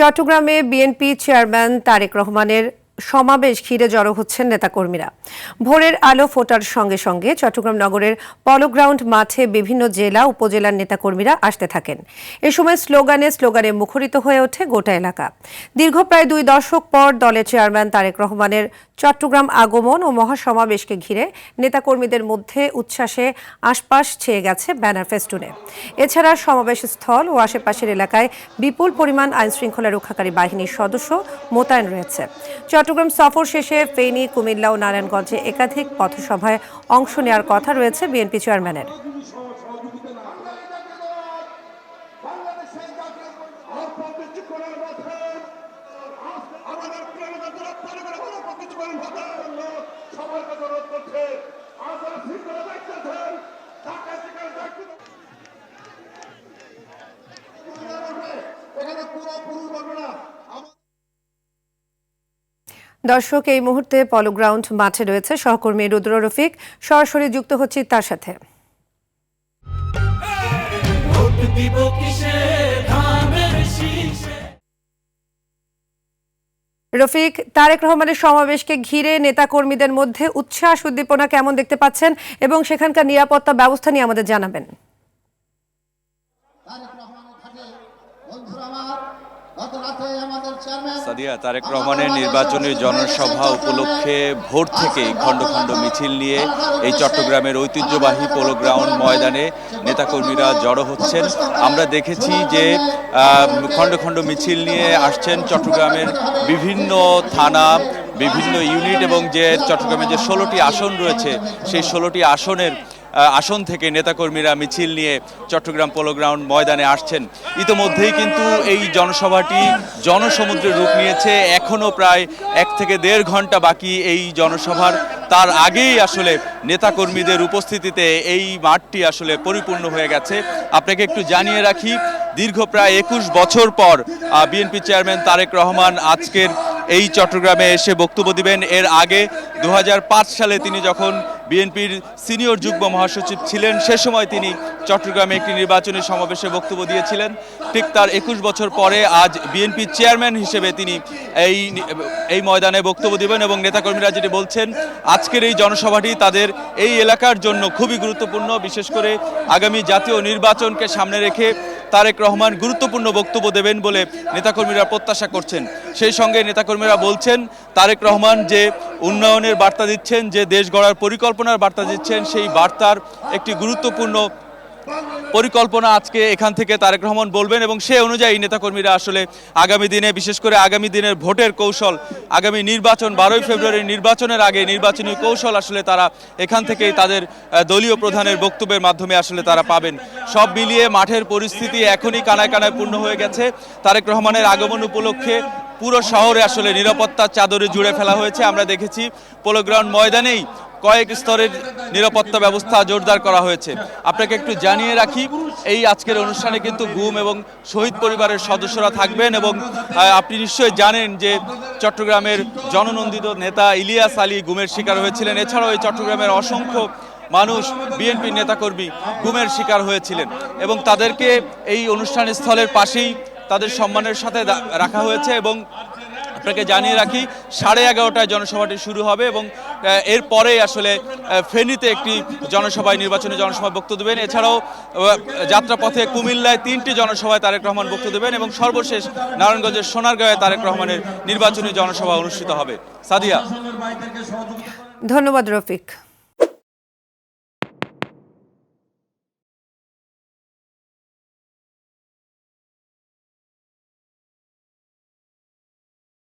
চট্টগ্রামে BNP chairman Tarique রহমানের সমাবেশ ঘিরে জড়ো হচ্ছেন নেতাকর্মীরা। ভোরের আলো ফোটার সঙ্গে সঙ্গে চট্টগ্রাম নগরের পলো গ্রাউন্ড মাঠে বিভিন্ন জেলা উপজেলার নেতাকর্মীরা আসতে থাকেন। এ সময় স্লোগানে মুখরিত হয়ে ওঠে গোটা এলাকা। দীর্ঘ প্রায় 2 দশক পর দলের চেয়ারম্যান তারেক রহমানের চট্টগ্রাম আগমন ও মহাসমাবেশকে ঘিরে নেতাকর্মীদের মধ্যে উচ্ছ্বাসে আশপাশ ছেয়ে গেছে ব্যানার ফেস্টুনে। এছাড়া সমাবেশ স্থল ও আশেপাশের এলাকায় বিপুল পরিমাণ আইনশৃঙ্খলা রক্ষাকারী বাহিনীর সদস্য মোতায়েন রয়েছে। চট্টগ্রাম সফর শেষে ফেনী, কুমিল্লা ও নারায়ণগঞ্জে একাধিক পথসভায় অংশ নেওয়ার কথা রয়েছে বিএনপি চেয়ারম্যানের। দর্শক, এই মুহূর্তে পলো গ্রাউন্ড মাঠে রয়েছে সহকর্মী রুদ্র রফিক। সরাসরি যুক্ত হচ্ছি তার সাথে। রফিক, তারেক রহমানের সমাবেশকে ঘিরে নেতাকর্মীদের মধ্যে উচ্ছ্বাস উদ্দীপনা কেমন দেখতে পাচ্ছেন এবং সেখানকার নিরাপত্তা ব্যবস্থা নিয়ে আমাদের জানাবেন। সাদিয়া, তারেক রহমানের নির্বাচনী জনসভা উপলক্ষে ভোর থেকেই খণ্ড খণ্ড মিছিল নিয়ে এই চট্টগ্রামের ঐতিহ্যবাহী পোলো গ্রাউন্ড ময়দানে নেতাকর্মীরা জড়ো হচ্ছেন। আমরা দেখেছি যে খণ্ড খণ্ড মিছিল নিয়ে আসছেন চট্টগ্রামের বিভিন্ন থানা, বিভিন্ন ইউনিট এবং যে চট্টগ্রামের যে 16টি আসন রয়েছে সেই 16টি আসন থেকে নেতাকর্মীরা মিছিল নিয়ে চট্টগ্রাম পোলো গ্রাউন্ড ময়দানে আসছেন। ইতোমধ্যেই কিন্তু এই জনসভাটি জনসমুদ্রে রূপ নিয়েছে। এখনও প্রায় 1 থেকে 1.5 ঘন্টা বাকি এই জনসভার। তার আগেই আসলে নেতাকর্মীদের উপস্থিতিতে এই মাঠটি আসলে পরিপূর্ণ হয়ে গেছে। আপনাকে একটু জানিয়ে রাখি, দীর্ঘ প্রায় 21 বছর পর বিএনপি চেয়ারম্যান তারেক রহমান আজকের এই চট্টগ্রামে এসে বক্তব্য দিবেন। এর আগে 2005 সালে তিনি যখন বিএনপির সিনিয়র যুগ্ম মহাসচিব ছিলেন, সে সময় তিনি চট্টগ্রামে একটি নির্বাচনী সমাবেশে বক্তব্য দিয়েছিলেন। ঠিক তার 21 বছর পরে আজ বিএনপি চেয়ারম্যান হিসেবে তিনি এই ময়দানে বক্তব্য দিবেন এবং নেতাকর্মীরা যেটি বলছেন, আজকের এই জনসভাটি তাদের এই এলাকার জন্য খুবই গুরুত্বপূর্ণ। বিশেষ করে আগামী জাতীয় নির্বাচনকে সামনে রেখে তারেক রহমান গুরুত্বপূর্ণ বক্তব্য দেবেন বলে নেতাকর্মীরা প্রত্যাশা করছেন। সেই সঙ্গে নেতাকর্মীরা বলছেন, তারেক রহমান যে উন্নয়নের বার্তা দিচ্ছেন, যে দেশ গড়ার পরিকল্পনার বার্তা দিচ্ছেন, সেই বার্তার একটি গুরুত্বপূর্ণ পরিকল্পনা আজকে এখান থেকে তারেক রহমান বলবেন এবং সে অনুযায়ী নেতাকর্মীরা আসলে আগামী দিনে, বিশেষ করে আগামী দিনের ভোটের কৌশল, আগামী নির্বাচন 12ই ফেব্রুয়ারি নির্বাচনের আগে নির্বাচনী কৌশল আসলে তারা এখান থেকেই তাদের দলীয় প্রধানের বক্তব্যের মাধ্যমে আসলে তারা পাবেন। সব মিলিয়ে মাঠের পরিস্থিতি এখনই কানায় কানায় পূর্ণ হয়ে গেছে। তারেক রহমানের আগমন উপলক্ষে পুরো শহরে আসলে নিরাপত্তার চাদরে জুড়ে ফেলা হয়েছে। আমরা দেখেছি পোলো গ্রাউন্ড ময়দানেই কয়েক স্তরের নিরাপত্তা ব্যবস্থা জোরদার করা হয়েছে। আপনাকে একটু জানিয়ে রাখি, এই আজকের অনুষ্ঠানে কিন্তু গুম এবং শহীদ পরিবারের সদস্যরা থাকবেন এবং আপনি নিশ্চয়ই জানেন যে চট্টগ্রামের জননন্দিত নেতা ইলিয়াস আলী গুমের শিকার হয়েছিলেন। এছাড়াও এই চট্টগ্রামের অসংখ্য মানুষ, বিএনপির নেতাকর্মী গুমের শিকার হয়েছিলেন এবং তাদেরকে এই অনুষ্ঠান স্থলের পাশেই তাদের সম্মানের সাথে রাখা হয়েছে। এবং আপনাকে জানিয়ে রাখি, 11:30টায় জনসভাটি শুরু হবে এবং এরপরে আসলে ফেনীতে একটি নির্বাচনী জনসভায় বক্তব্য দেবেন। এছাড়াও যাত্রাপথে কুমিল্লায় 3টি জনসভায় তারেক রহমান বক্তব্য দেবেন এবং সর্বশেষ নারায়ণগঞ্জের সোনারগাঁয়ে তারেক রহমানের নির্বাচনী জনসভা অনুষ্ঠিত হবে। সাদিয়া, ধন্যবাদ রফিক।